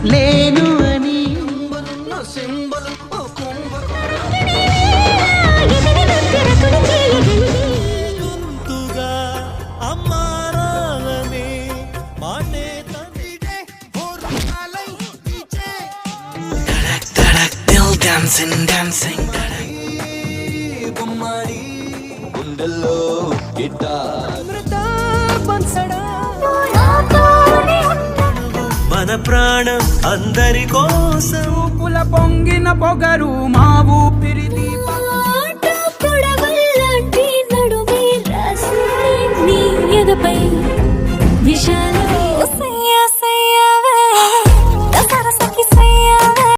లేను అని గొంతుగా అమ్మారాలనే మాటే డాన్సింగ్ డాన్సింగ్ బొమ్మడి గుండెల్లో గిటార్ మన ప్రాణం అందరి కోసం పుల పొంగిన పొగరు మా ఊపిరి విశాల